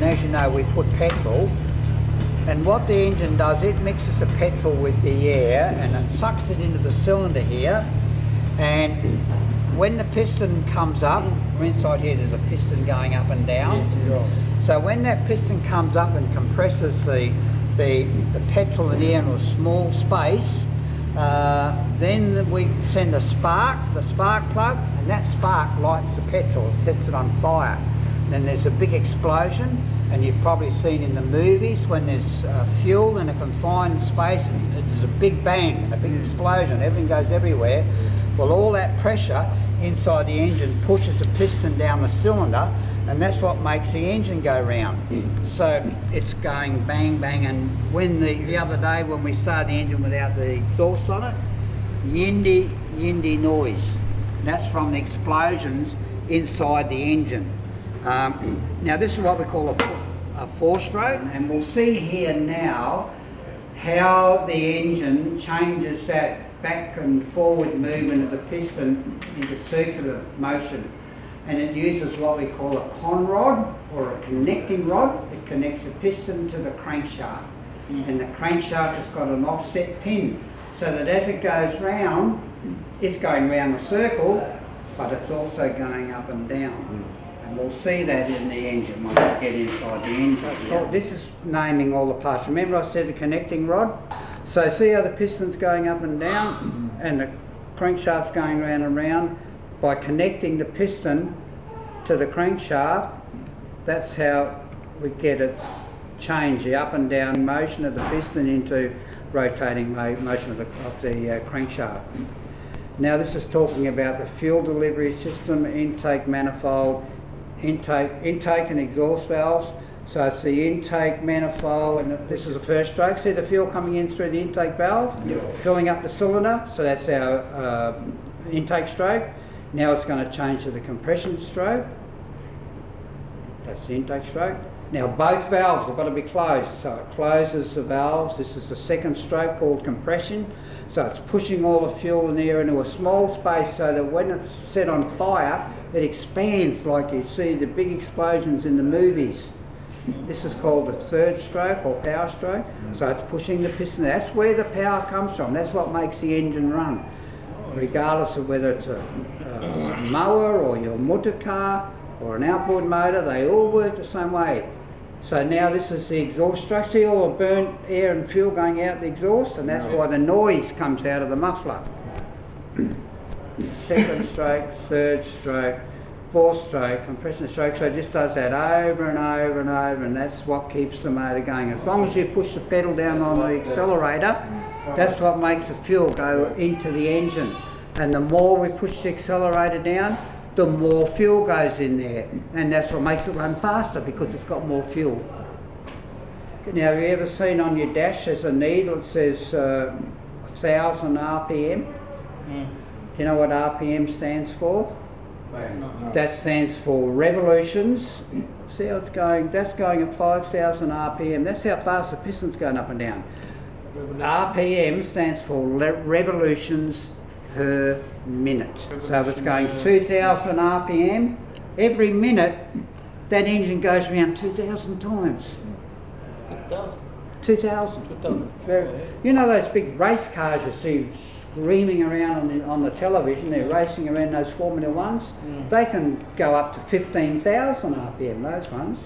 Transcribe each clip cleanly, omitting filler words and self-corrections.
as you know we put petrol, and what the engine does, it mixes the petrol with the air and it sucks it into the cylinder here, and when the piston comes up, inside here there's a piston going up and down, so when that piston comes up and compresses the petrol and air in a small space, then we send a spark to the spark plug, and that spark lights the petrol, sets it on fire. Then there's a big explosion, and you've probably seen in the movies when there's fuel in a confined space, there's a big bang and a big explosion, everything goes everywhere. Well, all that pressure inside the engine pushes the piston down the cylinder, and that's what makes the engine go round. So it's going bang, bang, and when the other day when we started the engine without the exhaust on it, yindy noise. That's from the explosions inside the engine. Now this is what we call a four-stroke, and we'll see here now how the engine changes that back and forward movement of the piston into circular motion. And it uses what we call a con rod or a connecting rod. It connects the piston to the crankshaft. And the crankshaft has got an offset pin, so that as it goes round, it's going round a circle, but it's also going up and down. And we'll see that in the engine when we get inside the engine. So this is naming all the parts. Remember I said the connecting rod? So see how the piston's going up and down and the crankshaft's going round and round? By connecting the piston to the crankshaft, that's how we get it change the up and down motion of the piston into rotating motion of the crankshaft. Now this is talking about the fuel delivery system, intake manifold, intake and exhaust valves. So it's the intake manifold, and this is the first stroke. See the fuel coming in through the intake valve, filling up the cylinder. So that's our intake stroke. Now it's going to change to the compression stroke. That's the intake stroke. Now both valves have got to be closed, so it closes the valves. This is the second stroke called compression. So it's pushing all the fuel and air into a small space so that when it's set on fire, it expands like you see the big explosions in the movies. This is called the third stroke or power stroke. So it's pushing the piston. That's where the power comes from. That's what makes the engine run. Regardless of whether it's a mower or your motor car or an outboard motor, they all work the same way. So now this is the exhaust stroke. See all the burnt air and fuel going out the exhaust, and that's why the noise comes out of the muffler. Second stroke, third stroke, fourth stroke, compression stroke. So it just does that over and over and over, and that's what keeps the motor going. As long as you push the pedal down on the accelerator, that's what makes the fuel go into the engine. And the more we push the accelerator down, the more fuel goes in there. And that's what makes it run faster, because it's got more fuel. Now, have you ever seen on your dash there's a needle that says 1000 RPM? You know what RPM stands for? That stands for revolutions. See how it's going? That's going at 5000 RPM. That's how fast the piston's going up and down. RPM stands for revolutions per minute. So if it's going 2000 RPM, every minute that engine goes around 2000 times. 6,000? 2000. 2000. You know those big race cars you see screaming around on the television, they're racing around those Formula Ones, they can go up to 15,000 RPM, those ones.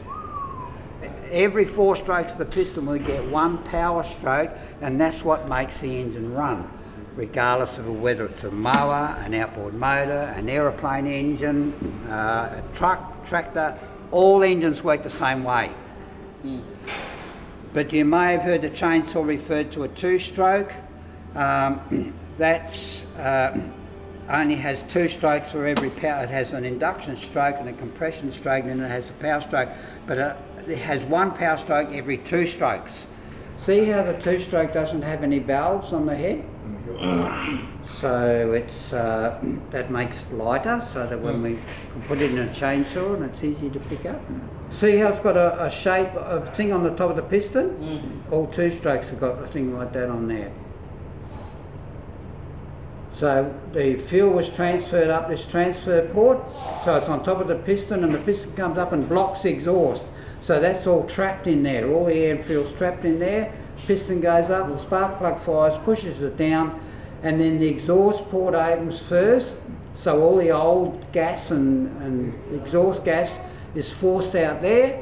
Every 4 strokes of the piston we get 1 power stroke, and that's what makes the engine run, regardless of whether it's a mower, an outboard motor, an aeroplane engine, a truck, tractor. All engines work the same way. But you may have heard the chainsaw referred to a 2-stroke. That only has 2 strokes for every power. It has an induction stroke and a compression stroke, and then it has a power stroke. But it has 1 power stroke every 2 strokes. See how the 2-stroke doesn't have any valves on the head? So it's that makes it lighter, so that when we can put it in a chainsaw and it's easy to pick up. See how it's got a shape, a thing on the top of the piston? All 2-strokes have got a thing like that on there. So the fuel was transferred up this transfer port, so it's on top of the piston, and the piston comes up and blocks the exhaust. So that's all trapped in there, all the air and fuel's trapped in there. Piston goes up, the spark plug fires, pushes it down, and then the exhaust port opens first, so all the old gas and exhaust gas is forced out there.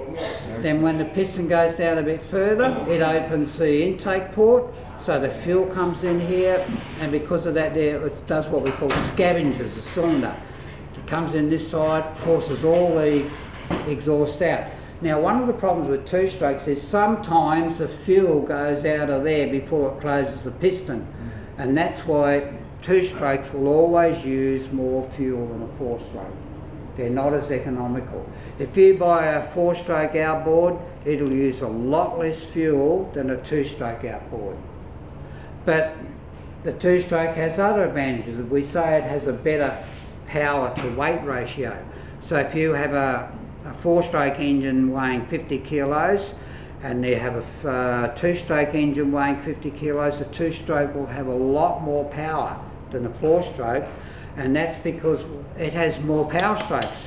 Then when the piston goes down a bit further, it opens the intake port, so the fuel comes in here, and because of that there, it does what we call scavenges the cylinder. It comes in this side, forces all the exhaust out. Now, one of the problems with two-strokes is sometimes the fuel goes out of there before it closes the piston, and that's why two-strokes will always use more fuel than a four-stroke. They're not as economical. If you buy a four-stroke outboard, it'll use a lot less fuel than a two-stroke outboard. But the two-stroke has other advantages. We say it has a better power to weight ratio. So if you have a four-stroke engine weighing 50 kilos and you have a two-stroke engine weighing 50 kilos, a two-stroke will have a lot more power than a four-stroke, and that's because it has more power strokes.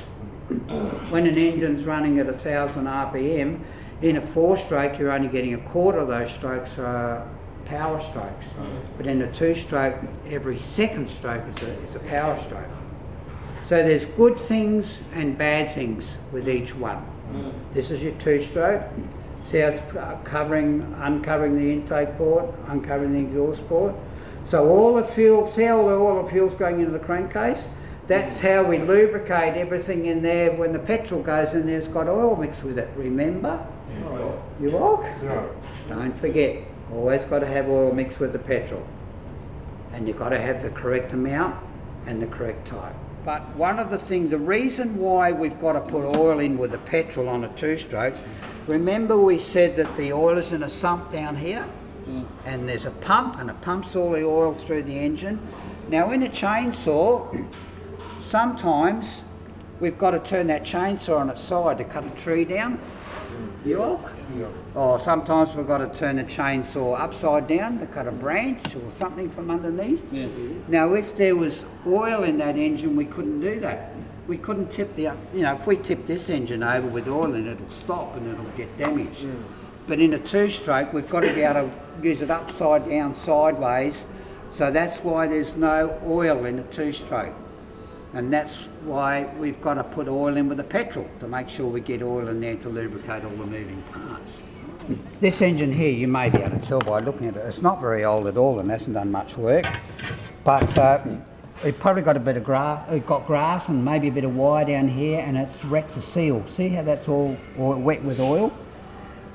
When an engine's running at 1,000 RPM, in a four-stroke you're only getting a quarter of those strokes are power strokes. But in a two-stroke, every second stroke is a power stroke. So there's good things and bad things with each one. This is your two-stroke. See how it's uncovering the intake port, uncovering the exhaust port. So all the fuel, see how all the fuel's going into the crankcase? That's how we lubricate everything in there. When the petrol goes in there, it's got oil mixed with it, remember? You walk? Don't forget, always got to have oil mixed with the petrol. And you've got to have the correct amount and the correct type. But one of the things, the reason why we've got to put oil in with the petrol on a two-stroke, remember we said that the oil is in a sump down here? And there's a pump, and it pumps all the oil through the engine. Now in a chainsaw, sometimes we've got to turn that chainsaw on its side to cut a tree down. York? Or sometimes we've got to turn the chainsaw upside down to cut a branch or something from underneath. Now if there was oil in that engine, we couldn't do that. We couldn't tip if we tip this engine over with oil in it, it'll stop and it'll get damaged. But in a two-stroke, we've got to be able to use it upside down, sideways. So that's why there's no oil in a two-stroke. And that's why we've got to put oil in with the petrol to make sure we get oil in there to lubricate all the moving parts. This engine here, you may be able to tell by looking at it, it's not very old at all and hasn't done much work. But it probably got a bit of grass, it got grass and maybe a bit of wire down here, and it's wrecked the seal. See how that's all wet with oil?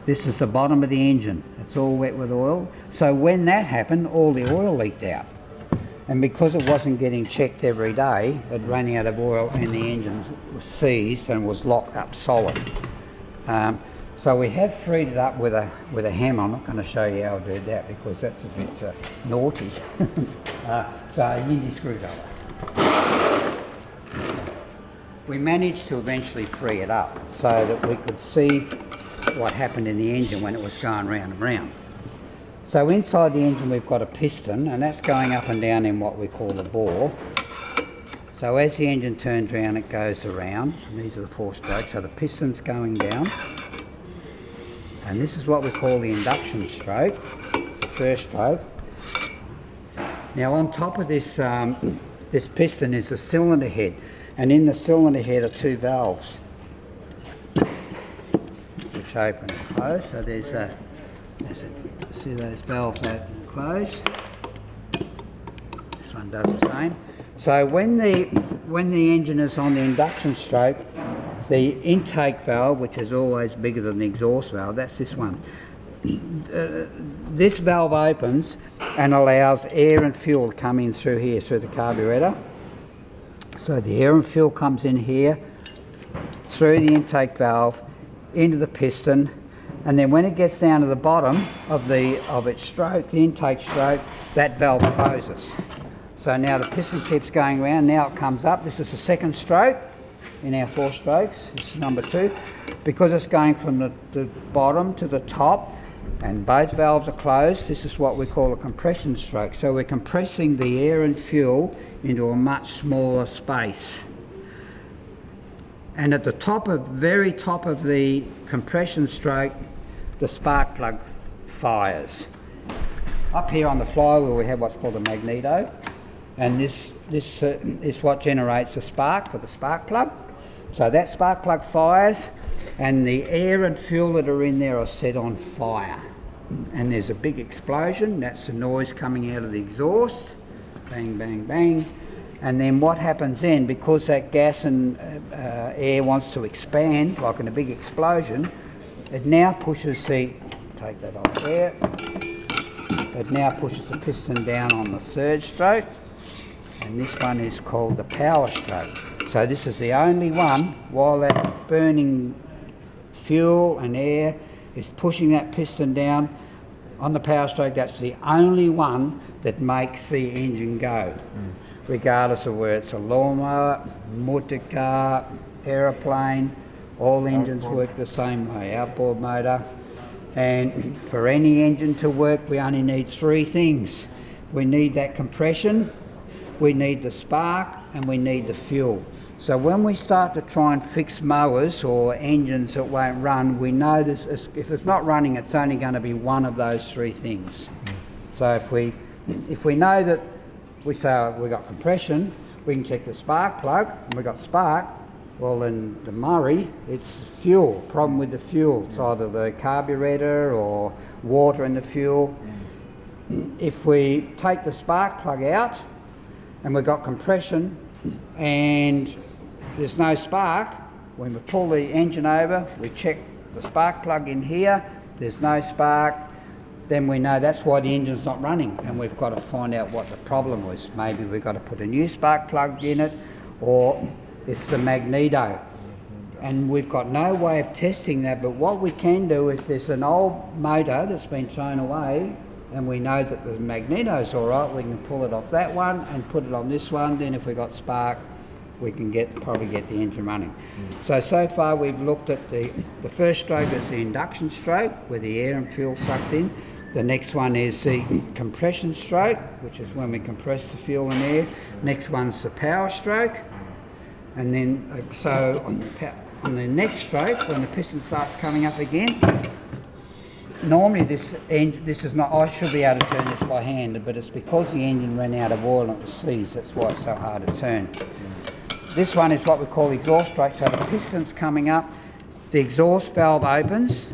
This is the bottom of the engine. It's all wet with oil. So when that happened, all the oil leaked out. And because it wasn't getting checked every day, it ran out of oil and the engine was seized and was locked up solid. So we have freed it up with a hammer. I'm not going to show you how I do that because that's a bit naughty. So a Yindi screwdriver. We managed to eventually free it up so that we could see what happened in the engine when it was going round and round. So inside the engine we've got a piston, and that's going up and down in what we call the bore. So as the engine turns around, it goes around, and these are the four strokes, so the piston's going down. And this is what we call the induction stroke. It's the first stroke. Now on top of this, this piston is a cylinder head, and in the cylinder head are two valves, which open and close. So there's a, see those valves open and close. This one does the same. So when the engine is on the induction stroke, the intake valve, which is always bigger than the exhaust valve, that's this one. This valve opens and allows air and fuel to come in through here, through the carburetor. So the air and fuel comes in here, through the intake valve, into the piston, and then when it gets down to the bottom of its stroke, the intake stroke, that valve closes. So now the piston keeps going around, now it comes up. This is the second stroke in our four strokes, this is number 2. Because it's going from the bottom to the top and both valves are closed, this is what we call a compression stroke. So we're compressing the air and fuel into a much smaller space. And at the top of, very top of the compression stroke, the spark plug fires. Up here on the flywheel we have what's called a magneto, and this is what generates the spark for the spark plug. So that spark plug fires, and the air and fuel that are in there are set on fire. And there's a big explosion. That's the noise coming out of the exhaust. Bang, bang, bang. And then what happens then, because that gas and air wants to expand, like in a big explosion, it now pushes the, take that off there, it now pushes the piston down on the third stroke, and this one is called the power stroke. So this is the only one, while that burning fuel and air is pushing that piston down on the power stroke, that's the only one that makes the engine go. Regardless of whether it's a lawnmower, motor car, aeroplane, all engines work the same way, outboard motor. And for any engine to work, we only need three things. We need that compression, we need the spark, and we need the fuel. So when we start to try and fix mowers or engines that won't run, we know this, if it's not running, it's only going to be one of those three things. So if we know that we say we've got compression, we can check the spark plug, and we've got spark. Well, in the Murray, it's fuel, problem with the fuel. It's either the carburetor or water in the fuel. If we take the spark plug out and we've got compression and there's no spark, when we pull the engine over, we check the spark plug in here, there's no spark, then we know that's why the engine's not running, and we've got to find out what the problem was. Maybe we've got to put a new spark plug in it, or it's the magneto. And we've got no way of testing that, but what we can do, if there's an old motor that's been thrown away and we know that the magneto's all right, we can pull it off that one and put it on this one. Then if we've got spark, we can probably get the engine running. So far we've looked at the first stroke is the induction stroke, where the air and fuel sucked in. The next one is the compression stroke, which is when we compress the fuel and air. Next one's the power stroke. And then, so on the next stroke, when the piston starts coming up again, normally this is not, I should be able to turn this by hand, but it's because the engine ran out of oil and it was seized, that's why it's so hard to turn. This one is what we call exhaust stroke, so the piston's coming up, the exhaust valve opens,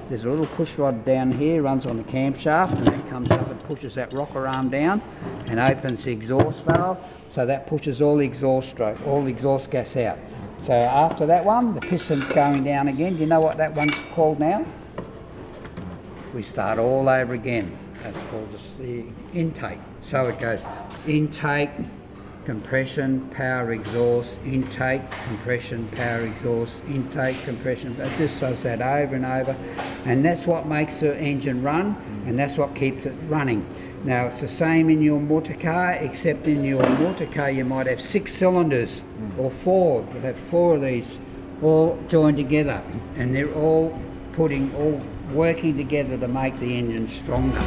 there's a little push rod down here, runs on the camshaft, and it comes up and pushes that rocker arm down and opens the exhaust valve, so that pushes all the exhaust gas out. So after that one, the piston's going down again. Do you know what that one's called now? We start all over again. That's called the intake. So it goes intake, compression, power, exhaust, intake, compression, power, exhaust, intake, compression. It just does that over and over, and that's what makes the engine run, and that's what keeps it running. Now it's the same in your motor car, except in your motor car you might have 6 cylinders or 4. You'll have 4 of these all joined together, and they're all working together to make the engine stronger.